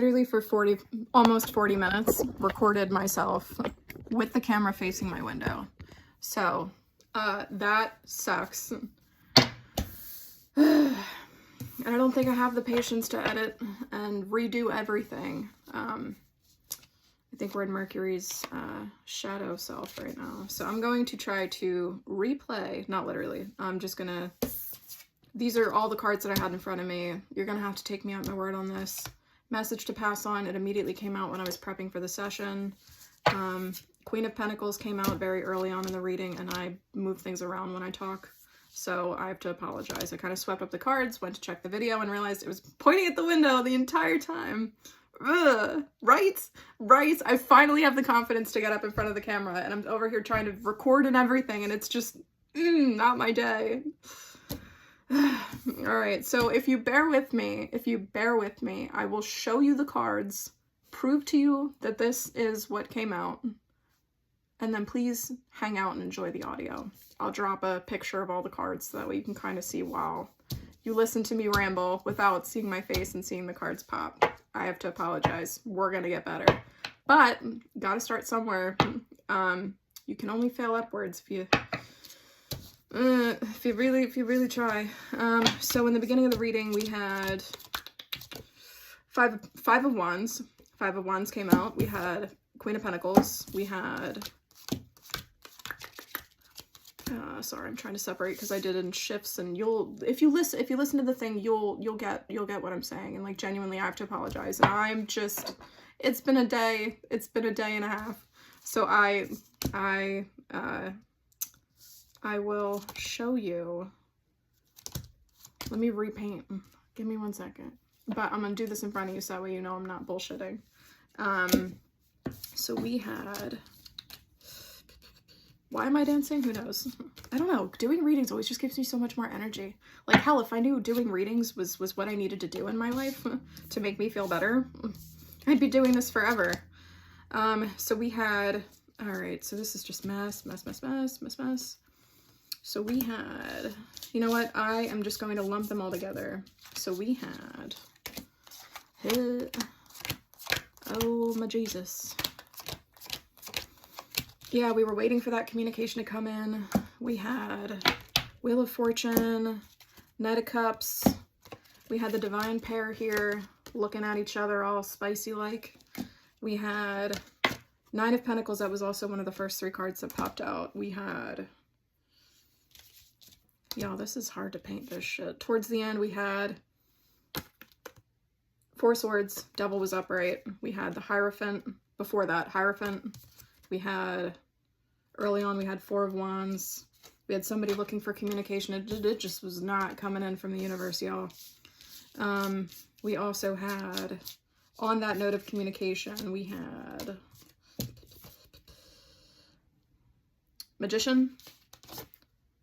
literally for almost 40 minutes recorded myself with the camera facing my window. So that sucks. And I don't think I have the patience to edit and redo everything. I think we're in Mercury's shadow self right now. So I'm going to try to replay, not literally, I'm just gonna, these are all the cards that I had in front of me. You're gonna have to take me at my word on this. Message to pass on, it immediately came out when I was prepping for the session. Queen of Pentacles came out very early on in the reading, and I move things around when I talk. So I have to apologize. I kind of swept up the cards, went to check the video, and realized it was pointing at the window the entire time. Ugh, right? I finally have the confidence to get up in front of the camera, and I'm over here trying to record and everything, and it's just not my day. All right, so if you bear with me, I will show you the cards, prove to you that this is what came out, and then please hang out and enjoy the audio. I'll drop a picture of all the cards so that way you can kind of see while you listen to me ramble without seeing my face and seeing the cards pop. I have to apologize. We're gonna get better, but gotta start somewhere. You can only fail upwards if you really try. So in the beginning of the reading, we had five of Wands. Five of Wands came out. We had Queen of Pentacles. We had sorry, I'm trying to separate because I did it in shifts, and if you listen to the thing, you'll get what I'm saying. And like, genuinely, I have to apologize. And I'm just, it's been a day and a half. So I will show you. Let me repaint. Give me 1 second. But I'm gonna do this in front of you so that way you know I'm not bullshitting. So we had, why am I dancing? Who knows? I don't know. Doing readings always just gives me so much more energy. Like, hell, if I knew doing readings was what I needed to do in my life to make me feel better, I'd be doing this forever. So we had, all right, so this is just mess. So we had, you know what? I am just going to lump them all together. So we had, oh my Jesus. Yeah, we were waiting for that communication to come in. We had Wheel of Fortune, Knight of Cups. We had the Divine Pair here looking at each other all spicy-like. We had Nine of Pentacles. That was also one of the first 3 cards that popped out. We had, y'all, this is hard to paint this shit. Towards the end, we had 4 Swords. Devil was upright. We had the Hierophant. Before that, Hierophant. We had, early on, we had 4 of Wands. We had somebody looking for communication. It just was not coming in from the universe, y'all. We also had, on that note of communication, we had Magician,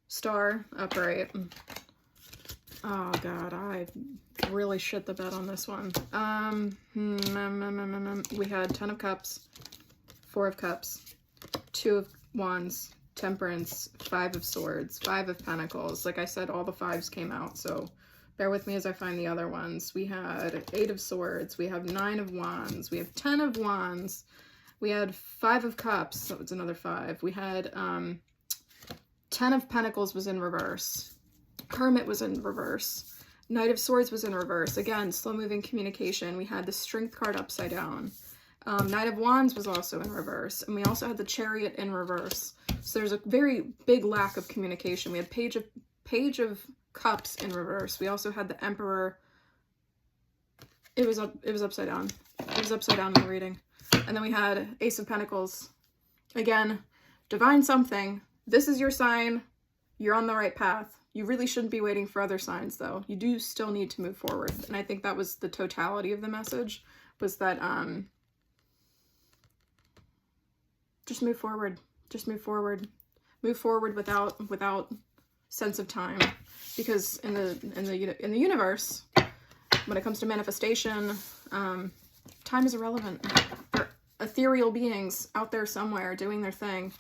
Star, upright. Oh God, I really shit the bed on this one. We had 10 of Cups, 4 of Cups, 2 of Wands, Temperance, 5 of Swords, 5 of Pentacles. Like I said, all the 5s came out, so bear with me as I find the other ones. We had 8 of Swords, we have 9 of Wands, we have 10 of Wands, we had 5 of Cups, so it's another 5. We had 10 of Pentacles was in reverse. Hermit was in reverse. Knight of Swords was in reverse. Again, slow-moving communication. We had the Strength card upside down. Knight of Wands was also in reverse. And we also had the Chariot in reverse. So there's a very big lack of communication. We had Page of Cups in reverse. We also had the Emperor. It was upside down. It was upside down in the reading. And then we had Ace of Pentacles. Again, divine something. This is your sign. You're on the right path. You really shouldn't be waiting for other signs, though. You do still need to move forward. And I think that was the totality of the message, was that just move forward. Just move forward. Move forward without sense of time. Because in the universe, when it comes to manifestation, time is irrelevant. They're ethereal beings out there somewhere doing their thing.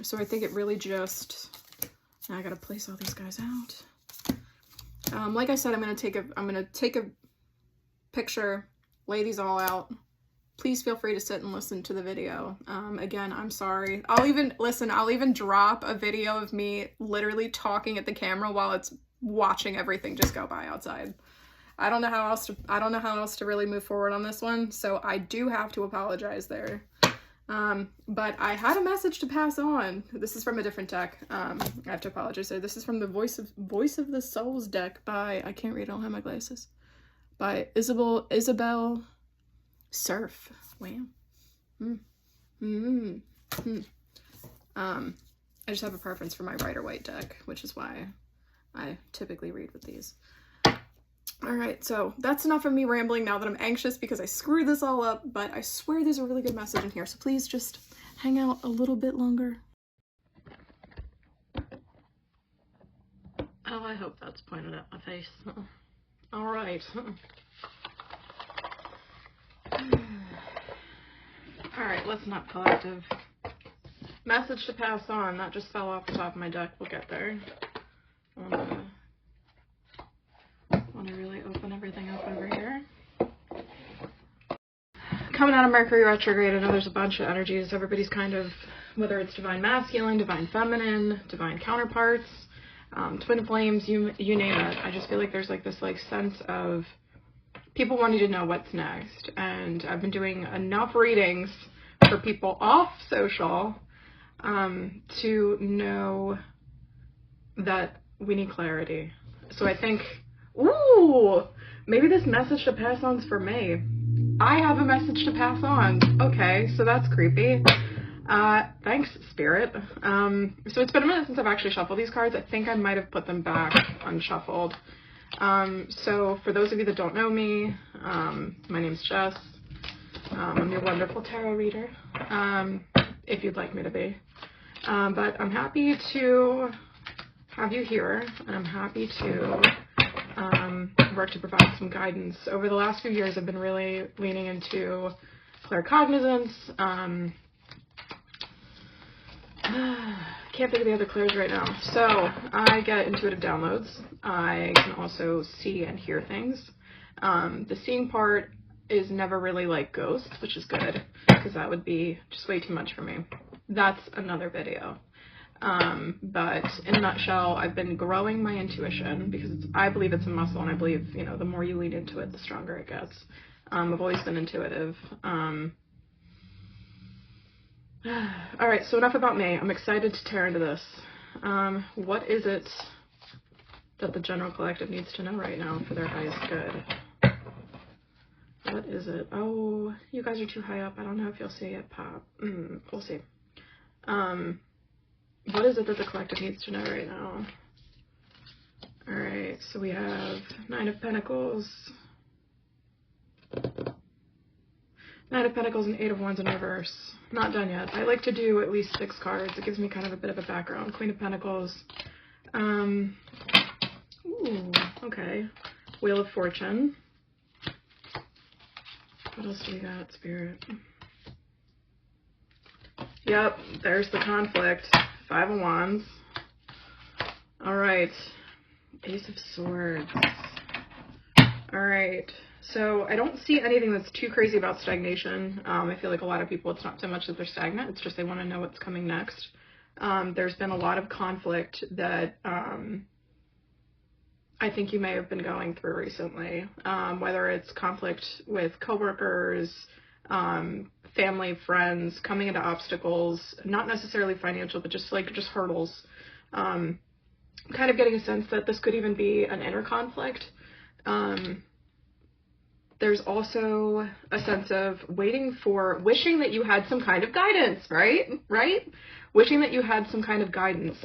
So I think it really just, now I gotta place all these guys out. Like I said, I'm gonna take a picture lay these all out. Please feel free to sit and listen to the video. Again, I'm sorry. I'll even drop a video of me literally talking at the camera while it's watching everything just go by outside. I don't know how else to really move forward on this one, so I do have to apologize there. But I had a message to pass on. This is from a different deck. I have to apologize there. This is from the Voice of the Souls deck by, I can't read, I don't have my glasses, by Isabel Surf. Wow. I just have a preference for my Rider White deck, which is why I typically read with these. Alright, so that's enough of me rambling now that I'm anxious because I screwed this all up, but I swear there's a really good message in here, so please just hang out a little bit longer. Oh, I hope that's pointed at my face. Alright. Alright, listen up, collective. Message to pass on. That just fell off the top of my deck. We'll get there. Want to really open everything up over here. Coming out of Mercury retrograde, I know there's a bunch of energies. Everybody's kind of, whether it's divine masculine, divine feminine, divine counterparts, twin flames, you name it. I just feel like there's like this sense of people wanting to know what's next. And I've been doing enough readings for people off social to know that we need clarity. So I think, ooh, maybe this message to pass on is for me. I have a message to pass on. Okay, so that's creepy. Thanks, Spirit. So it's been a minute since I've actually shuffled these cards. I think I might have put them back unshuffled. So for those of you that don't know me, my name's Jess. I'm your wonderful tarot reader, if you'd like me to be. But I'm happy to have you here, and I'm happy to work to provide some guidance. Over the last few years, I've been really leaning into claircognizance. Can't think of the other clairs right now. So I get intuitive downloads. I can also see and hear things. The seeing part is never really like ghosts, which is good, because that would be just way too much for me. That's another video. But in a nutshell, I've been growing my intuition because I believe it's a muscle, and I believe, you know, the more you lean into it, the stronger it gets. I've always been intuitive. All right, so enough about me. I'm excited to tear into this. What is it that the general collective needs to know right now for their highest good? What is it? Oh, you guys are too high up. I don't know if you'll see it pop. We'll see. What is it that the collective needs to know right now? All right, so we have Nine of Pentacles. Nine of Pentacles and Eight of Wands in reverse. Not done yet. I like to do at least 6 cards. It gives me kind of a bit of a background. Queen of Pentacles. Ooh, okay. Wheel of Fortune. What else do we got, Spirit? Yep, there's the conflict. 5 of Wands. All right. Ace of Swords. All right. So I don't see anything that's too crazy about stagnation. I feel like a lot of people, it's not so much that they're stagnant, it's just they want to know what's coming next. There's been a lot of conflict that I think you may have been going through recently, whether it's conflict with coworkers, family, friends, coming into obstacles, not necessarily financial, but just hurdles. I'm kind of getting a sense that this could even be an inner conflict. There's also a sense of wishing that you had some kind of guidance, right? Wishing that you had some kind of guidance,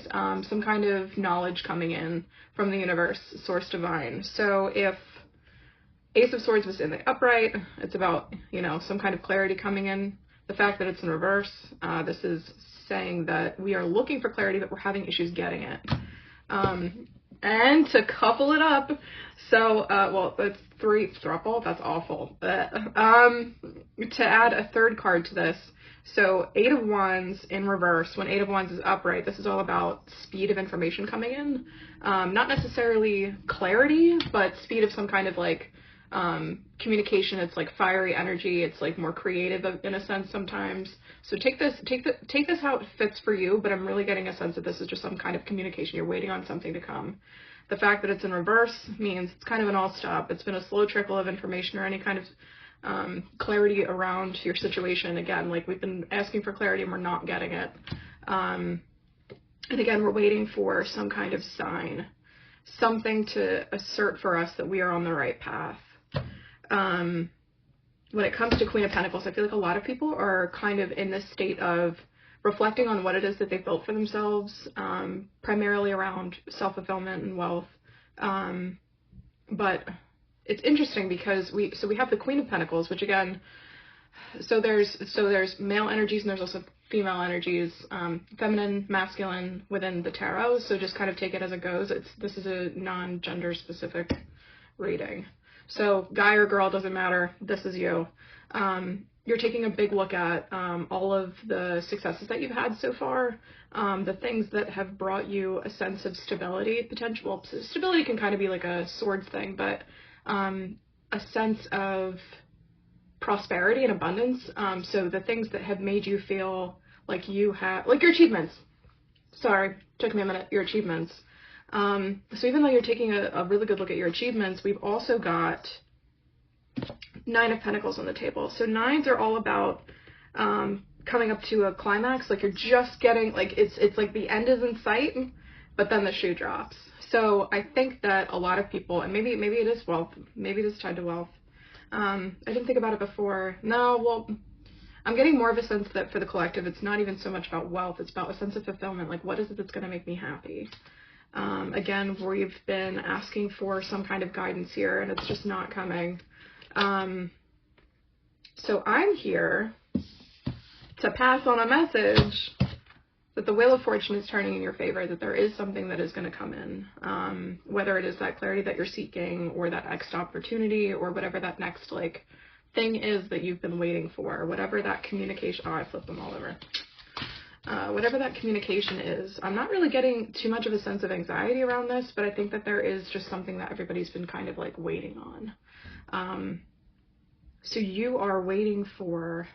some kind of knowledge coming in from the universe, source divine. So if Ace of Swords was in the upright, it's about, you know, some kind of clarity coming in. The fact that it's in reverse, this is saying that we are looking for clarity, but we're having issues getting it. And to couple it up, so, well, that's 3 thruple, that's awful. To add a third card to this, so 8 of Wands in reverse, when 8 of Wands is upright, this is all about speed of information coming in. Not necessarily clarity, but speed of some kind of, like, Communication, it's like fiery energy. It's like more creative in a sense sometimes. So take this how it fits for you, but I'm really getting a sense that this is just some kind of communication. You're waiting on something to come. The fact that it's in reverse means it's kind of an all-stop. It's been a slow trickle of information or any kind of clarity around your situation. Again, like we've been asking for clarity and we're not getting it. And again, we're waiting for some kind of sign, something to assert for us that we are on the right path. When it comes to Queen of Pentacles, I feel like a lot of people are kind of in this state of reflecting on what it is that they've built for themselves, primarily around self-fulfillment and wealth. But it's interesting because we have the Queen of Pentacles, which again, so there's male energies and there's also female energies, feminine, masculine within the tarot. So just kind of take it as it goes. This is a non-gender specific reading. So guy or girl, doesn't matter. This is you. You're taking a big look at all of the successes that you've had so far, the things that have brought you a sense of stability, potential. Well, stability can kind of be like a swords thing, but a sense of prosperity and abundance. So the things that have made you feel like you have, like your achievements. Sorry, took me a minute. Your achievements. So even though you're taking a really good look at your achievements, we've also got 9 of Pentacles on the table. So 9s are all about coming up to a climax. Like you're just getting, like it's like the end is in sight, but then the shoe drops. So I think that a lot of people, and maybe it is wealth, maybe it is tied to wealth. I didn't think about it before. No, well, I'm getting more of a sense that for the collective, it's not even so much about wealth. It's about a sense of fulfillment. Like, what is it that's going to make me happy? Again, we've been asking for some kind of guidance here, and it's just not coming. So I'm here to pass on a message that the Wheel of Fortune is turning in your favor, that there is something that is going to come in, whether it is that clarity that you're seeking or that next opportunity or whatever that next like thing is that you've been waiting for, whatever that communication, oh, I flipped them all over. Whatever that communication is. I'm not really getting too much of a sense of anxiety around this, but I think that there is just something that everybody's been kind of like waiting on. So you are waiting for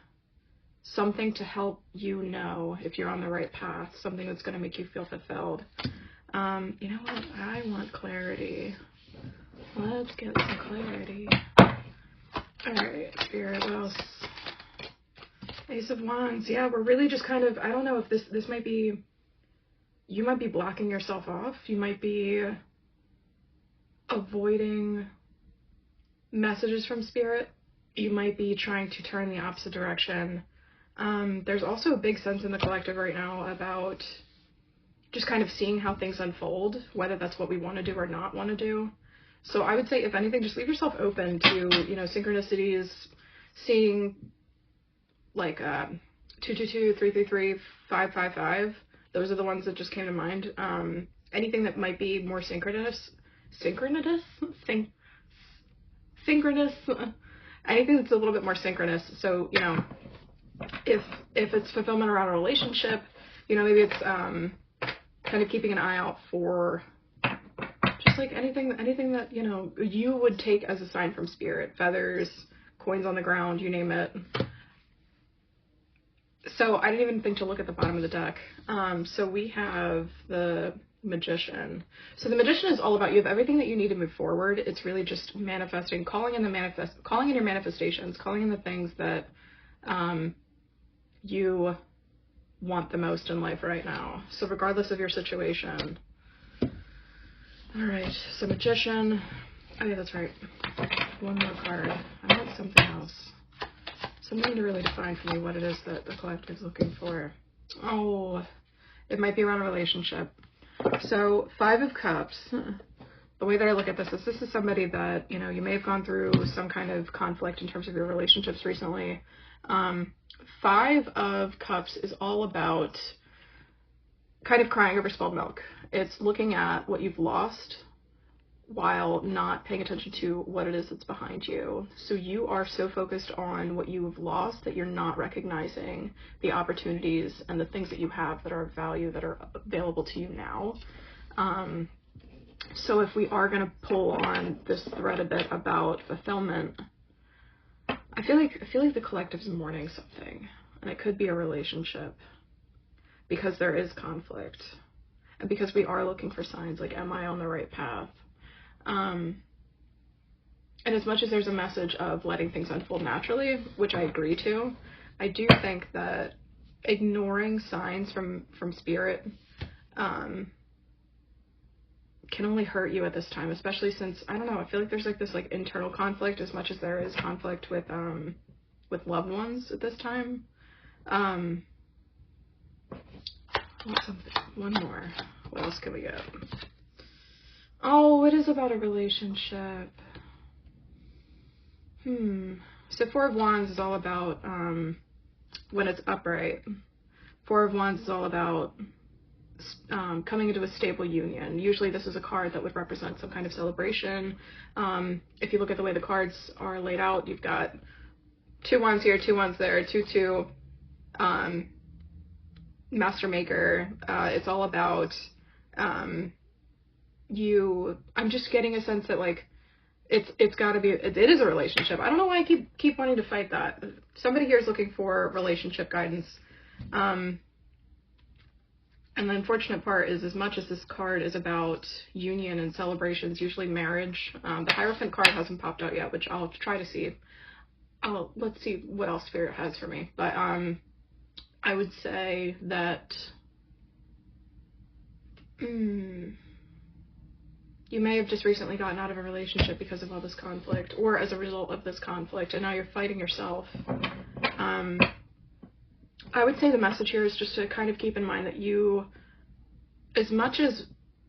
something to help you know if you're on the right path, something that's going to make you feel fulfilled. You know what? I want clarity. Let's get some clarity. All right, Spirit, what else? Ace of Wands. Yeah, we're really just kind of, I don't know if this might be, you might be blocking yourself off. You might be avoiding messages from Spirit. You might be trying to turn the opposite direction. There's also a big sense in the collective right now about just kind of seeing how things unfold, whether that's what we want to do or not want to do. So I would say, if anything, just leave yourself open to, you know, synchronicities, seeing like 222, 333, 555. Those are the ones that just came to mind. Anything that might be more synchronous, anything that's a little bit more synchronous. So, you know, if it's fulfillment around a relationship, you know, maybe it's kind of keeping an eye out for just like anything that, you know, you would take as a sign from Spirit. Feathers, coins on the ground, you name it. So I didn't even think to look at the bottom of the deck. So we have the Magician. So the Magician is all about, you have everything that you need to move forward. It's really just manifesting, calling in your manifestations, calling in the things that you want the most in life right now. So regardless of your situation. All right, so Magician. Oh yeah, that's right. One more card. I want something else. Something to really define for me what it is that the collective is looking for. Oh, it might be around a relationship. So 5 of Cups. The way that I look at this is somebody that, you know, you may have gone through some kind of conflict in terms of your relationships recently. 5 of Cups is all about kind of crying over spilled milk. It's looking at what you've lost while not paying attention to what it is that's behind you. So you are so focused on what you've lost that you're not recognizing the opportunities and the things that you have that are of value, that are available to you now. So if we are going to pull on this thread a bit about fulfillment, I feel like the collective's mourning something, and it could be a relationship, because there is conflict, and because we are looking for signs, like, am I on the right path? And as much as there's a message of letting things unfold naturally, which I agree to, I do think that ignoring signs from spirit can only hurt you at this time, especially since, I don't know, I feel like there's like this like internal conflict as much as there is conflict with loved ones at this time. One more. What else can we get? Oh, it is about a relationship. So Four of Wands is all about when it's upright. Four of Wands is all about coming into a stable union. Usually this is a card that would represent some kind of celebration. If you look at the way the cards are laid out, you've got 2 wands here, 2 wands there, 2, master maker. It's all about you. I'm just getting a sense that like it's got to be, it is a relationship. I don't know why I keep wanting to fight that. Somebody here is looking for relationship guidance. And the unfortunate part is, as much as this card is about union and celebrations, usually marriage, the Hierophant card hasn't popped out yet, which I'll try to see. Let's see what else Spirit has for me. But I would say that you may have just recently gotten out of a relationship because of all this conflict, or as a result of this conflict, and now you're fighting yourself. I would say the message here is just to kind of keep in mind that you, as much as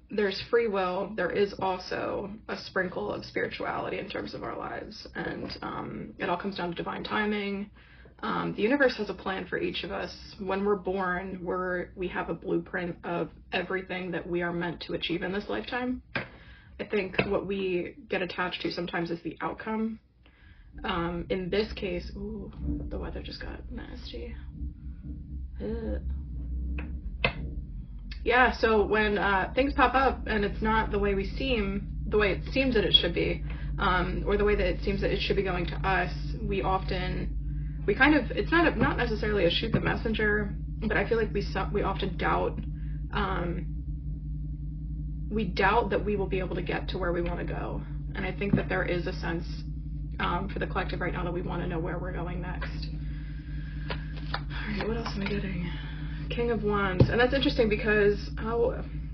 there's free will, there is also a sprinkle of spirituality in terms of our lives, and it all comes down to divine timing. The universe has a plan for each of us. When we're born, we have a blueprint of everything that we are meant to achieve in this lifetime. I think what we get attached to sometimes is the outcome. In this case, ooh, the weather just got nasty. Yeah, so when things pop up and it's not the way it seems that it should be, or the way that it seems that it should be going to us, it's not necessarily a shoot the messenger, but I feel like we often doubt, that we will be able to get to where we want to go. And I think that there is a sense for the collective right now that we want to know where we're going next. Alright, what else am I getting? King of Wands. And that's interesting because,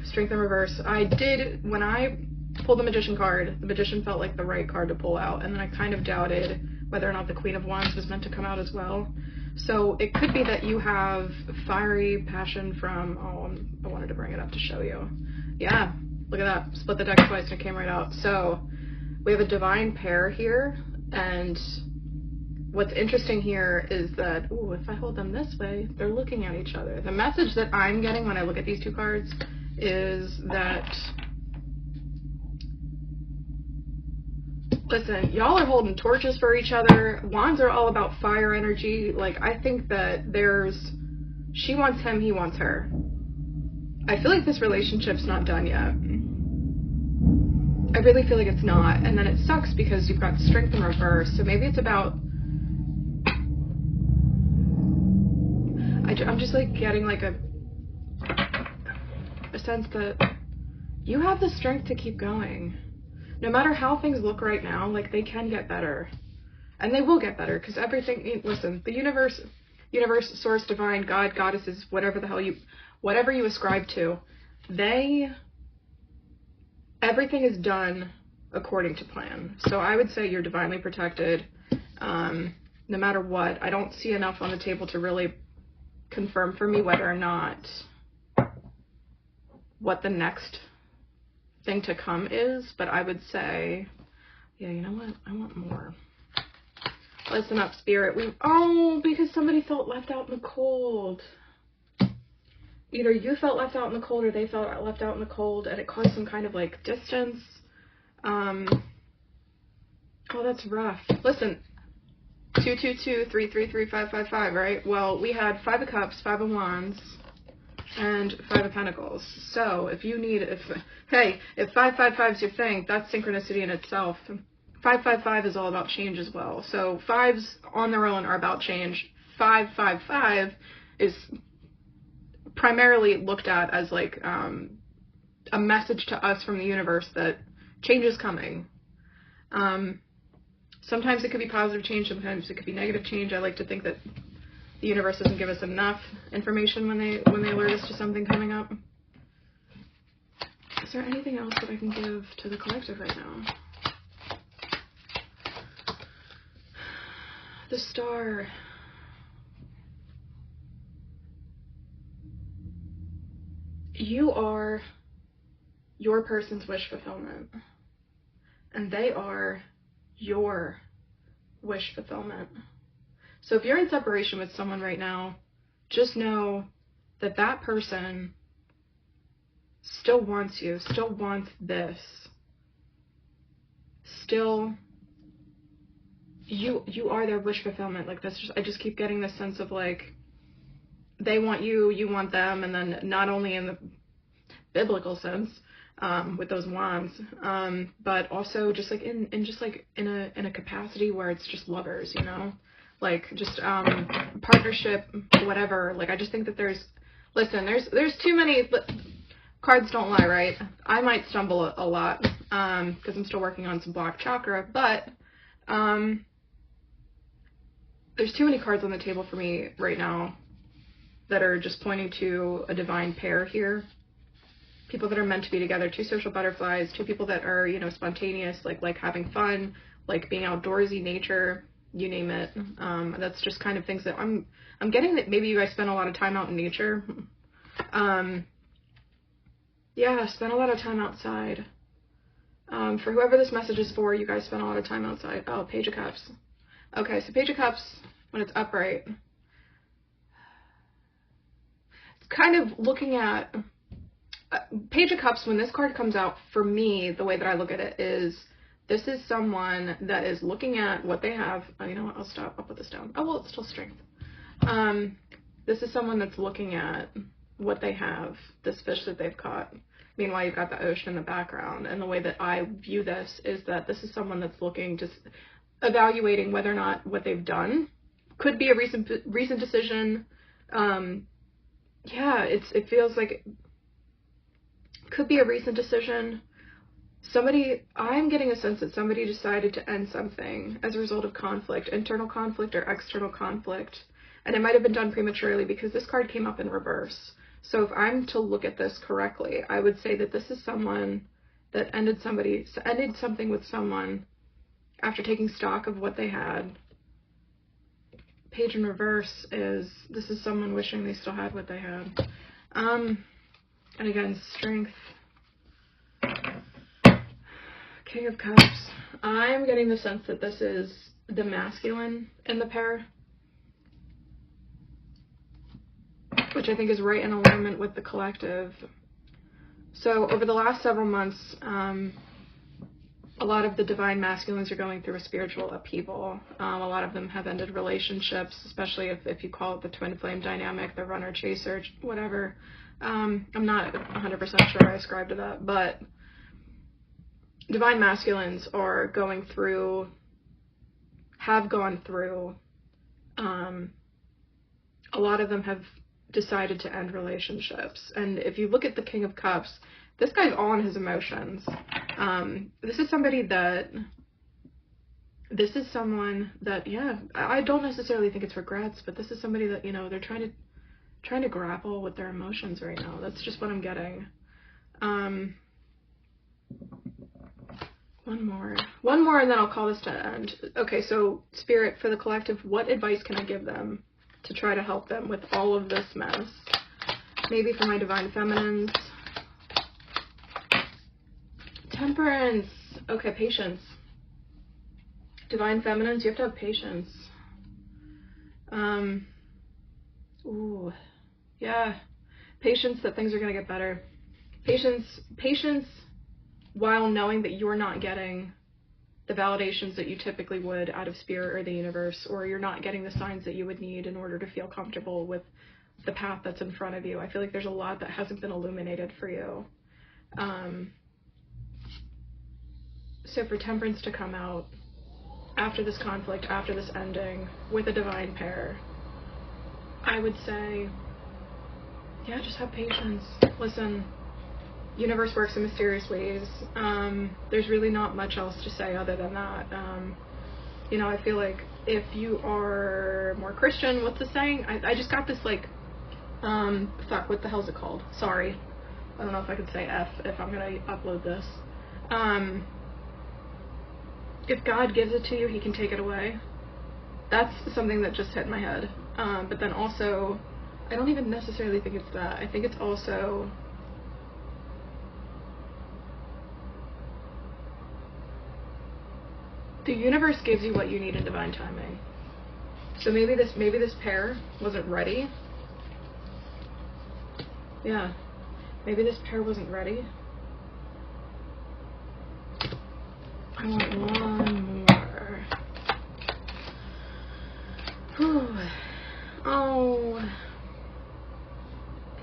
Strength in reverse. When I pulled the Magician card, the Magician felt like the right card to pull out, and then I kind of doubted whether or not the Queen of Wands was meant to come out as well. So it could be that you have fiery passion from, I wanted to bring it up to show you. Yeah, look at that. Split the deck twice and it came right out. So we have a divine pair here, and what's interesting here is that, if I hold them this way, they're looking at each other. The message that I'm getting when I look at these 2 cards is that, listen, y'all are holding torches for each other. Wands are all about fire energy. Like, I think that she wants him, he wants her. I feel like this relationship's not done yet. I really feel like it's not. And then it sucks because you've got Strength in reverse. So maybe it's about, I'm just like getting like a sense that you have the strength to keep going. No matter how things look right now, like, they can get better. And they will get better, because everything, listen, the universe, source, divine, God, goddesses, whatever you ascribe to, everything is done according to plan. So I would say you're divinely protected, no matter what. I don't see enough on the table to really confirm for me whether or not what the next thing to come is, but I would say, yeah, you know what? I want more. Listen up, Spirit. Because somebody felt left out in the cold. Either you felt left out in the cold or they felt left out in the cold, and it caused some kind of like distance. That's rough. Listen, 222-333-555, right? Well, we had 5 of Cups, 5 of Wands, and 5 of Pentacles. So if you need, if 555 is your thing, that's synchronicity in itself. 555 is all about change as well. So 5s on their own are about change. 555 is primarily looked at as like a message to us from the universe that change is coming. Sometimes it could be positive change, sometimes it could be negative change. I like to think that the universe doesn't give us enough information when they alert us to something coming up. Is there anything else that I can give to the collective right now? The Star. You are your person's wish fulfillment, and they are your wish fulfillment. So if you're in separation with someone right now, just know that that person still wants you, still wants this, still you are their wish fulfillment. Like that's just, I just keep getting this sense of like they want you, you want them, and then not only in the biblical sense with those wands, but also just like in a capacity where it's just lovers, you know, like just partnership, whatever. Like I just think that there's too many. Cards don't lie, right? I might stumble a lot because I'm still working on some black chakra, but there's too many cards on the table for me right now that are just pointing to a divine pair here. People that are meant to be together, 2 social butterflies, 2 people that are, you know, spontaneous, like having fun, like being outdoorsy, nature, you name it. That's just kind of things that I'm getting, that maybe you guys spend a lot of time out in nature. Yeah, spend a lot of time outside. For whoever this message is for, you guys spend a lot of time outside. Oh, Page of Cups. Okay, so Page of Cups, when it's upright, it's kind of looking at Page of Cups. When this card comes out, for me, the way that I look at it is, this is someone that is looking at what they have. Oh, you know what? I'll stop. I'll put this down. Oh, well, it's still strength. This is someone that's looking at what they have, this fish that they've caught. Meanwhile, you've got the ocean in the background. And the way that I view this is that this is someone that's looking, just evaluating whether or not what they've done could be a recent decision. Yeah, it feels like it could be a recent decision. I'm getting a sense that somebody decided to end something as a result of conflict, internal conflict or external conflict. And it might have been done prematurely because this card came up in reverse. So if I'm to look at this correctly, I would say that this is someone that ended something with someone after taking stock of what they had. Page in reverse is, this is someone wishing they still had what they had. And again, strength. King of Cups. I'm getting the sense that this is the masculine in the pair, which I think is right in alignment with the collective. So over the last several months, a lot of the divine masculines are going through a spiritual upheaval. A lot of them have ended relationships, especially if you call it the twin flame dynamic, the runner chaser, whatever. I'm not 100% sure I ascribe to that, but divine masculines are going through, have gone through, a lot of them have decided to end relationships. And if you look at the King of Cups, this guy's all in his emotions. This is someone that, yeah, I don't necessarily think it's regrets, but this is somebody that, you know, they're trying to grapple with their emotions right now. That's just what I'm getting. One more and then I'll call this to end. Okay, so Spirit, for the collective, what advice can I give them to try to help them with all of this mess? Maybe for my divine feminines. Temperance. Okay, patience. Divine feminines, you have to have patience. Ooh, yeah. Patience that things are going to get better. Patience while knowing that you're not getting the validations that you typically would out of spirit or the universe, or you're not getting the signs that you would need in order to feel comfortable with the path that's in front of you. I feel like there's a lot that hasn't been illuminated for you. So for Temperance to come out after this conflict, after this ending, with a divine pair, I would say, yeah, just have patience. Listen, universe works in mysterious ways. There's really not much else to say other than that. You know, I feel like if you are more Christian, what's the saying? I just got this, like, fuck, what the hell is it called? Sorry. I don't know if I could say F if I'm gonna upload this. If God gives it to you, he can take it away. That's something that just hit my head. But then also, I don't even necessarily think it's that. I think it's also, the universe gives you what you need in divine timing. So maybe this pair wasn't ready. Yeah. Maybe this pair wasn't ready. I want one more. Whew. Oh.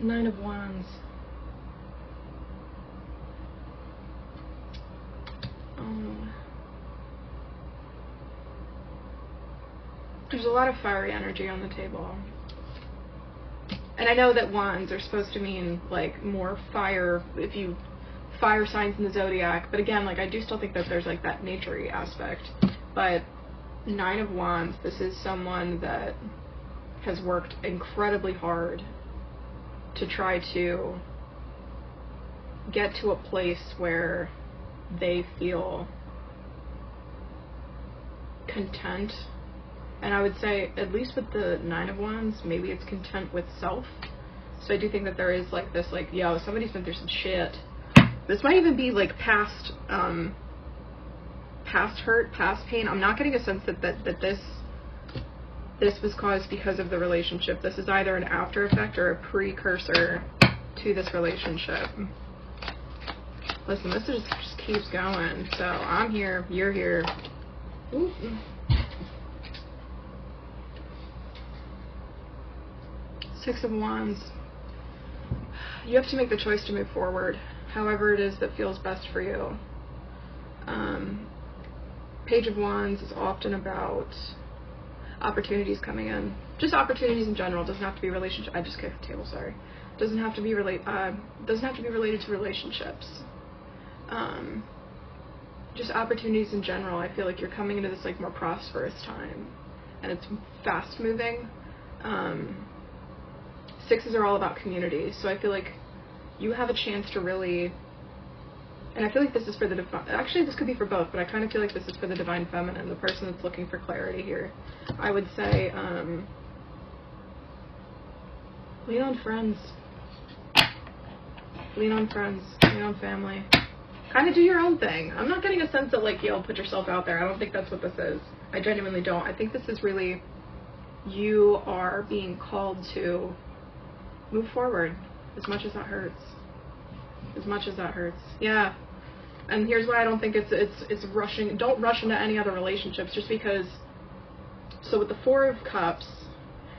9 of Wands. Oh. There's a lot of fiery energy on the table. And I know that wands are supposed to mean, like, more fire, if you, fire signs in the zodiac, but again, like, I do still think that there's, like, that nature-y aspect. But 9 of Wands, this is someone that has worked incredibly hard to try to get to a place where they feel content. And I would say, at least with the 9 of Wands, maybe it's content with self. So I do think that there is, like, this, like, yo, somebody's been through some shit. This might even be, like, past hurt, past pain. I'm not getting a sense that this was caused because of the relationship. This is either an after effect or a precursor to this relationship. Listen, this just keeps going. So I'm here, you're here. Ooh. 6 of Wands. You have to make the choice to move forward, however it is that feels best for you. Page of Wands is often about opportunities coming in. Just opportunities in general. Doesn't have to be relationship. I just kicked the table. Sorry. Doesn't have to be related to relationships. Just opportunities in general. I feel like you're coming into this, like, more prosperous time, and it's fast moving. 6s are all about community, so I feel like you have a chance to really, and I feel like this is for the divine, actually this could be for both, but I kind of feel like this is for the divine feminine, the person that's looking for clarity here. I would say, lean on friends. Lean on friends. Lean on family. Kind of do your own thing. I'm not getting a sense that, like, yo, put yourself out there. I don't think that's what this is. I genuinely don't. I think this is really, you are being called to move forward, as much as that hurts. As much as that hurts. Yeah. And here's why I don't think it's rushing. Don't rush into any other relationships just because. So with the 4 of Cups,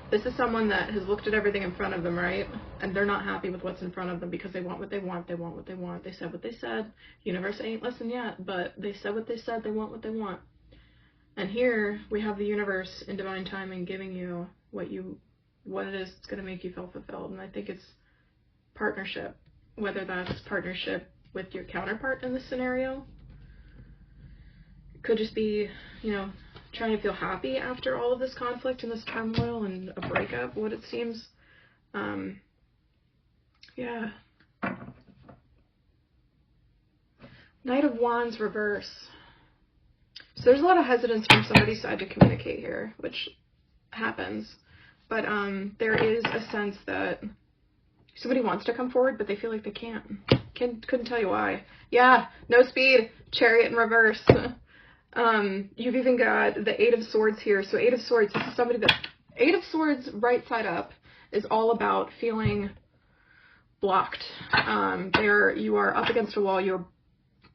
this is someone that has looked at everything in front of them, right? And they're not happy with what's in front of them because they want what they want. They want what they want. They said what they said. Universe ain't listened yet, but they said what they said. They want what they want. And here we have the universe in divine timing giving you what it is that's going to make you feel fulfilled. And I think it's partnership, whether that's partnership with your counterpart in this scenario. It could just be, you know, trying to feel happy after all of this conflict and this turmoil and a breakup, what it seems. Yeah. Knight of Wands reverse. So there's a lot of hesitance from somebody's side to communicate here, which happens. But there is a sense that somebody wants to come forward, but they feel like they can't. Couldn't tell you why. Yeah, no speed, Chariot in reverse. You've even got the 8 of Swords here. So 8 of Swords, this is somebody that, 8 of Swords right side up is all about feeling blocked. You are up against a wall. You're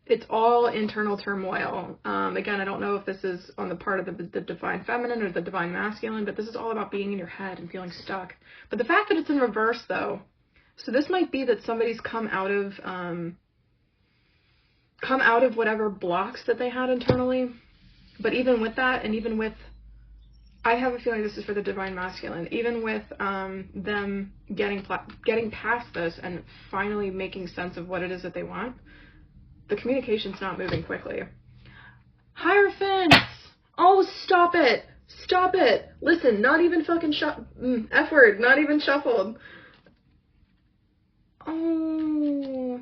It's all internal turmoil. Again, I don't know if this is on the part of the divine feminine or the divine masculine, but this is all about being in your head and feeling stuck. But the fact that it's in reverse, though, so this might be that somebody's come out of whatever blocks that they had internally. But even with that, and even with, I have a feeling this is for the divine masculine, even with them getting past this and finally making sense of what it is that they want, the communication's not moving quickly. Hierophants! Oh, stop it! Stop it! Listen, not even fucking F word, not even shuffled. Oh.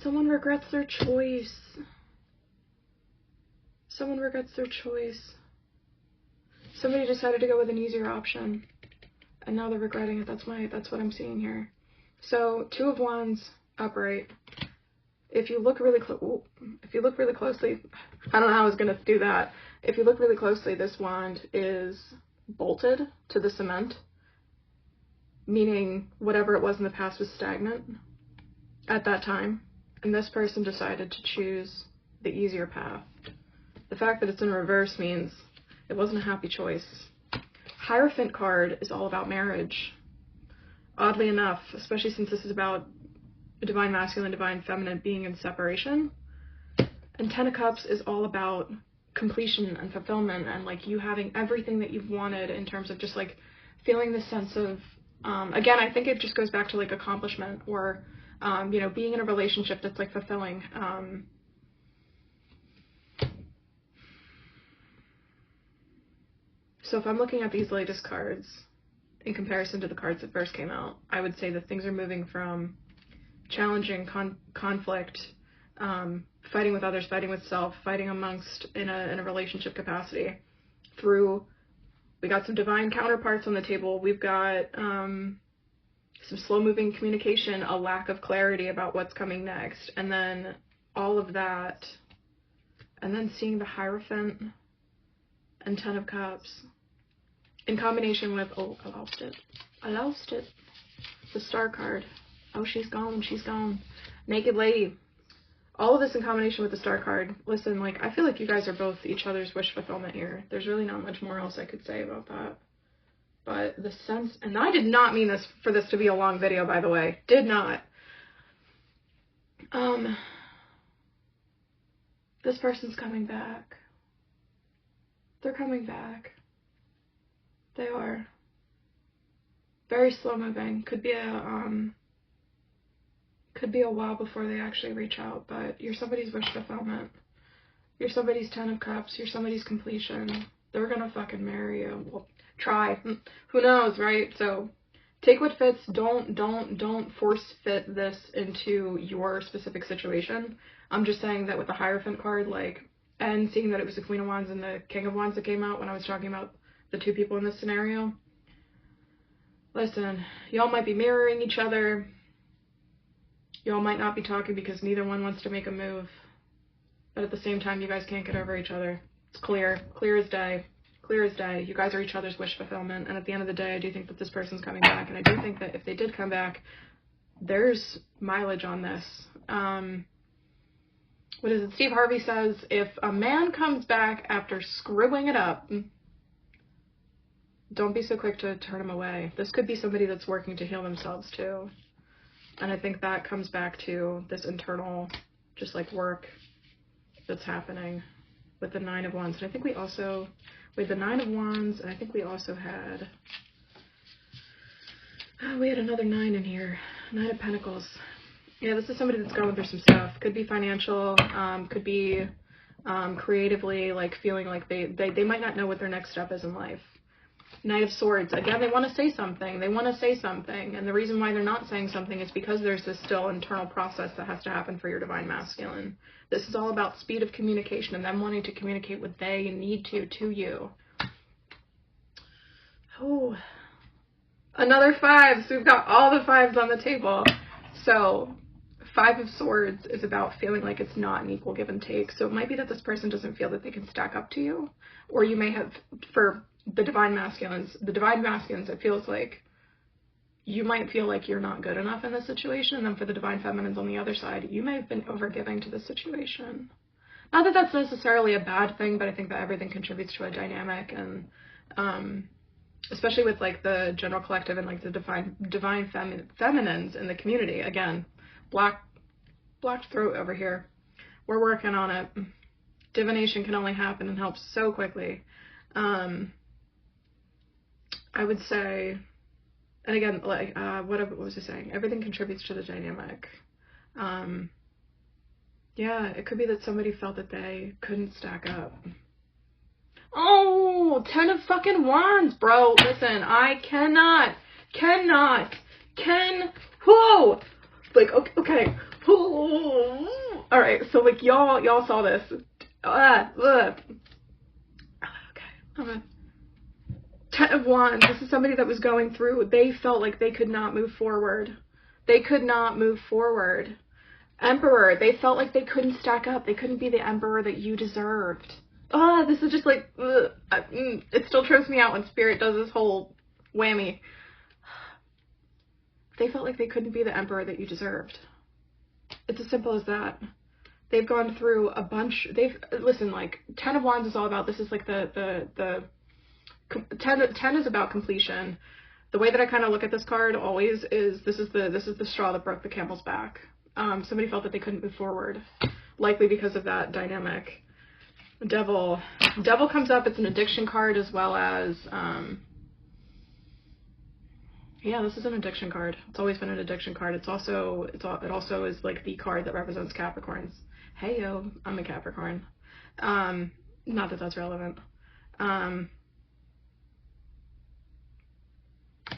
Someone regrets their choice. Someone regrets their choice. Somebody decided to go with an easier option, and now they're regretting it. That's what I'm seeing here. So, Two of Wands, upright. If you look really closely, I don't know how I was gonna do that. If you look really closely, this wand is bolted to the cement, meaning whatever it was in the past was stagnant at that time, and this person decided to choose the easier path. The fact that it's in reverse means it wasn't a happy choice. Hierophant card is all about marriage. Oddly enough, especially since this is about divine masculine, divine feminine being in separation. And Ten of Cups is all about completion and fulfillment and like you having everything that you've wanted in terms of just like feeling this sense of, again, I think it just goes back to like accomplishment or, you know, being in a relationship that's like fulfilling. So if I'm looking at these latest cards in comparison to the cards that first came out, I would say that things are moving from challenging conflict, fighting with others, fighting with self, fighting amongst in a relationship capacity through, we got some divine counterparts on the table. We've got some slow moving communication, a lack of clarity about what's coming next. And then all of that, and then seeing the Hierophant and Ten of Cups in combination with, oh, I lost it. The Star card. Oh, she's gone. Naked Lady. All of this in combination with the Star card. Listen, like, I feel like you guys are both each other's wish fulfillment here. There's really not much more else I could say about that. But the sense, and I did not mean this for this to be a long video, by the way. Did not. This person's coming back. They're coming back. They are. Very slow moving. Could be a while before they actually reach out, but you're somebody's wish fulfillment. You're somebody's Ten of Cups. You're somebody's completion. They're gonna fucking marry you. Well, try. Who knows, right? So take what fits. Don't force fit this into your specific situation. I'm just saying that with the Hierophant card, like, and seeing that it was the Queen of Wands and the King of Wands that came out when I was talking about the two people in this scenario. Listen, y'all might be mirroring each other. Y'all might not be talking because neither one wants to make a move. But at the same time, you guys can't get over each other. It's clear. Clear as day. Clear as day. You guys are each other's wish fulfillment. And at the end of the day, I do think that this person's coming back. And I do think that if they did come back, there's mileage on this. What is it? Steve Harvey says, if a man comes back after screwing it up, don't be so quick to turn him away. This could be somebody that's working to heal themselves too. And I think that comes back to this internal, just like work that's happening with the Nine of Wands. And I think we also, with the Nine of Wands, and I think we also had, we had another 9 in here. Nine of Pentacles. Yeah, this is somebody that's going through some stuff. Could be financial, could be creatively, like feeling like they might not know what their next step is in life. Knight of Swords. Again, they want to say something. They want to say something. And the reason why they're not saying something is because there's this still internal process that has to happen for your divine masculine. This is all about speed of communication and them wanting to communicate what they need to you. Oh, another 5. So we've got all the 5s on the table. So 5 of Swords is about feeling like it's not an equal give and take. So it might be that this person doesn't feel that they can stack up to you. Or you may have, for the divine masculines, it feels like you might feel like you're not good enough in this situation, and then for the divine feminines on the other side, you may have been overgiving to the situation. Not that that's necessarily a bad thing, but I think that everything contributes to a dynamic, and especially with like the general collective and like the divine feminines in the community. Again, black throat over here. We're working on it. Divination can only happen and help so quickly. I would say, and again, like what was I saying? Everything contributes to the dynamic. Yeah, it could be that somebody felt that they couldn't stack up. Oh, 10 of fucking wands, bro. Listen, I whoa! Like, okay. All right, so like y'all saw this. Okay. 10 of wands. This is somebody that was going through. They felt like they could not move forward. They could not move forward. Emperor. They felt like they couldn't stack up. They couldn't be the emperor that you deserved. This is just like, it still trips me out when Spirit does this whole whammy. They felt like they couldn't be the emperor that you deserved. It's as simple as that. They've gone through a bunch. Listen, like, 10 of wands is all about, this is like the 10 is about completion. The way that I kind of look at this card always is, this is the straw that broke the camel's back. Somebody felt that they couldn't move forward, likely because of that dynamic. Devil comes up. It's an addiction card, as well as yeah, this is an addiction card. It's always been an addiction card. It also is like the card that represents Capricorns. Hey yo, I'm a Capricorn. Not that that's relevant.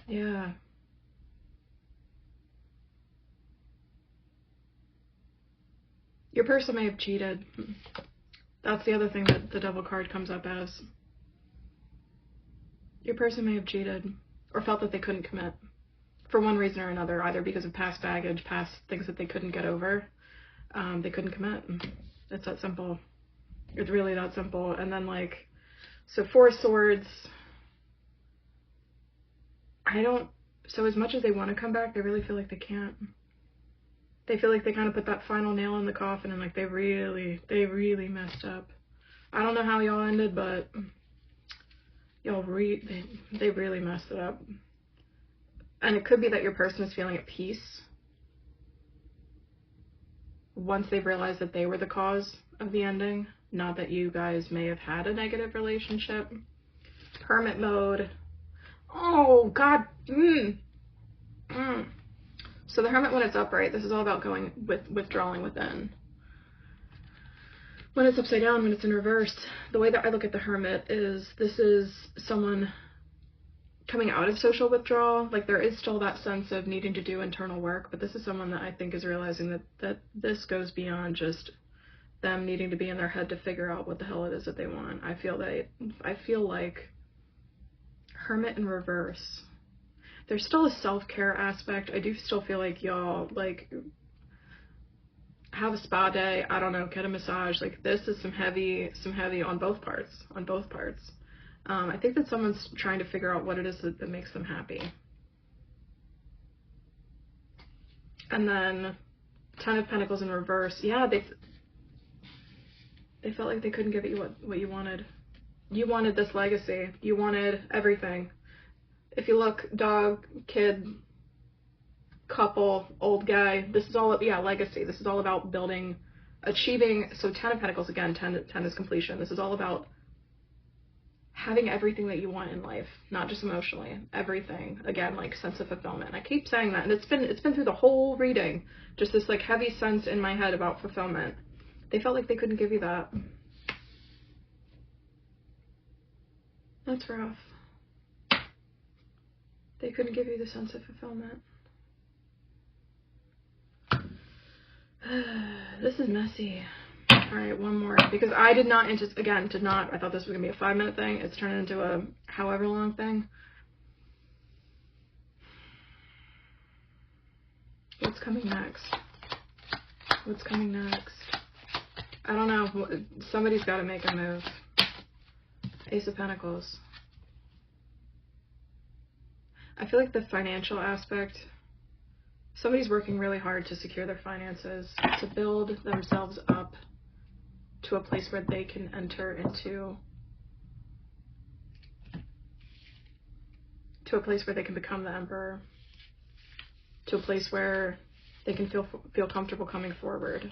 Yeah. Your person may have cheated. That's the other thing that the Devil card comes up as. Your person may have cheated or felt that they couldn't commit for one reason or another, either because of past baggage, past things that they couldn't get over. They couldn't commit. It's that simple. It's really that simple. And then, like, so 4 of Swords. So as much as they want to come back, they really feel like they can't. They feel like they kind of put that final nail in the coffin, and like they really messed up. I don't know how y'all ended, but y'all they really messed it up. And it could be that your person is feeling at peace once they've realized that they were the cause of the ending, not that you guys may have had a negative relationship. Hermit mode. Oh God. So the Hermit, when it's upright, this is all about going withdrawing within. When it's upside down, when it's in reverse, the way that I look at the Hermit is, this is someone coming out of social withdrawal. Like, there is still that sense of needing to do internal work, but this is someone that I think is realizing that this goes beyond just them needing to be in their head to figure out what the hell it is that they want. I feel like Hermit in reverse. There's still a self-care aspect. I do still feel like y'all, like, have a spa day. I don't know, get a massage. Like, this is some heavy on both parts. I think that someone's trying to figure out what it is that makes them happy. And then 10 of Pentacles in reverse. Yeah, they felt like they couldn't give you what you wanted. You wanted this legacy. You wanted everything. If you look, dog, kid, couple, old guy, this is all, yeah, legacy. This is all about building, achieving. So 10 of Pentacles, again, 10 is completion. This is all about having everything that you want in life, not just emotionally, everything. Again, like, sense of fulfillment. I keep saying that, and it's been through the whole reading, just this like heavy sense in my head about fulfillment. They felt like they couldn't give you that. That's rough. They couldn't give you the sense of fulfillment. This is messy. Alright, one more. Because I did not, I thought this was going to be a 5-minute thing. It's turned into a however long thing. What's coming next? What's coming next? I don't know. Somebody's got to make a move. Ace of Pentacles. I feel like the financial aspect, somebody's working really hard to secure their finances, to build themselves up to a place where they can enter into, to a place where they can become the emperor, to a place where they can feel comfortable coming forward,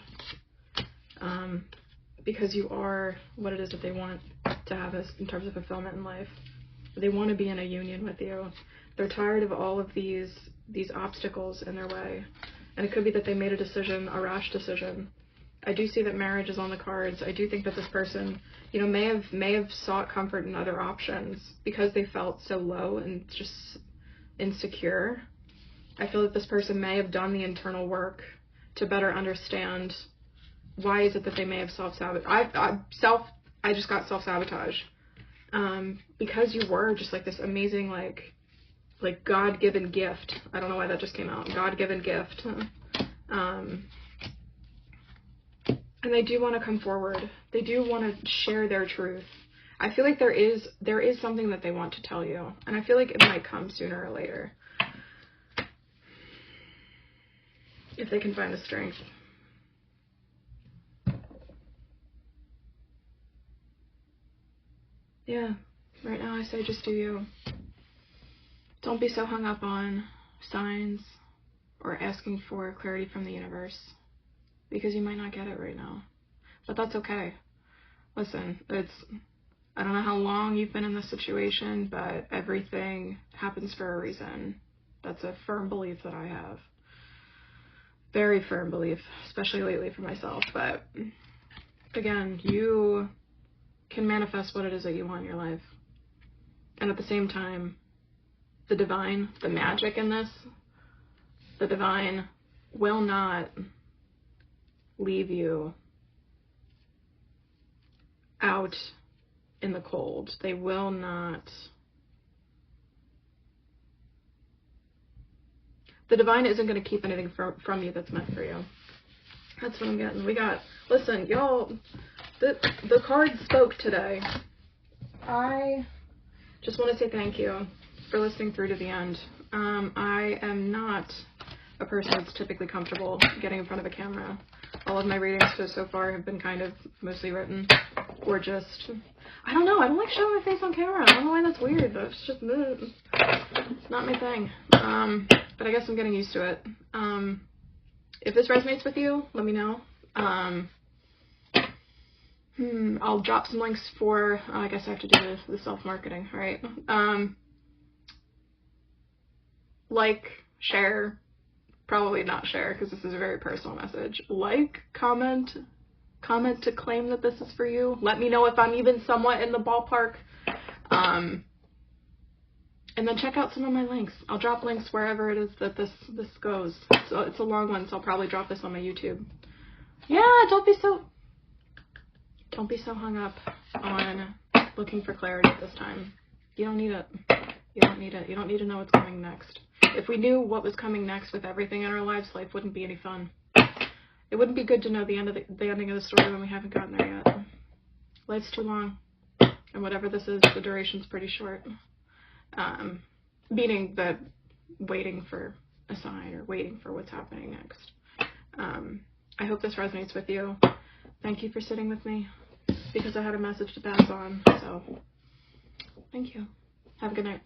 because you are what it is that they want to have in terms of fulfillment in life. They want to be in a union with you. They're tired of all of these obstacles in their way, and it could be that they made a decision, a rash decision. I do see that marriage is on the cards. I do think that this person, you know, may have sought comfort in other options because they felt so low and just insecure. I feel that this person may have done the internal work to better understand why is it that they may have self-sabotaged. I just got self-sabotage. Because you were just like this amazing, like God-given gift. I don't know why that just came out. God-given gift. And they do want to come forward. They do want to share their truth. I feel like there is something that they want to tell you. And I feel like it might come sooner or later. If they can find the strength. Yeah, right now I say just do you. Don't be so hung up on signs or asking for clarity from the universe, because you might not get it right now. But that's okay. Listen, I don't know how long you've been in this situation, but everything happens for a reason. That's a firm belief that I have. Very firm belief, especially lately for myself. But again, you can manifest what it is that you want in your life. And at the same time, the divine, the magic in this, the divine will not leave you out in the cold. They will not. The divine isn't going to keep anything from you that's meant for you. That's what I'm getting. Listen, y'all, the cards spoke today. I just want to say thank you for listening through to the end. I am not a person that's typically comfortable getting in front of a camera. All of my readings so far have been kind of mostly written, or just, I don't know, I don't like showing my face on camera. I don't know why that's weird, but it's just, it's not my thing. But I guess I'm getting used to it. If this resonates with you, let me know. I'll drop some links for, I guess I have to do the self-marketing, right? Like, share, probably not share because this is a very personal message. Like, comment to claim that this is for you. Let me know if I'm even somewhat in the ballpark. And then check out some of my links. I'll drop links wherever it is that this goes. So it's a long one, so I'll probably drop this on my YouTube. Yeah, don't be so hung up on looking for clarity at this time. You don't need it. You don't need it. You don't need to know what's coming next. If we knew what was coming next with everything in our lives, life wouldn't be any fun. It wouldn't be good to know the ending of the story when we haven't gotten there yet. Life's too long, and whatever this is, the duration's pretty short. Meaning that waiting for a sign or waiting for what's happening next. I hope this resonates with you. Thank you for sitting with me, because I had a message to pass on. So, thank you. Have a good night.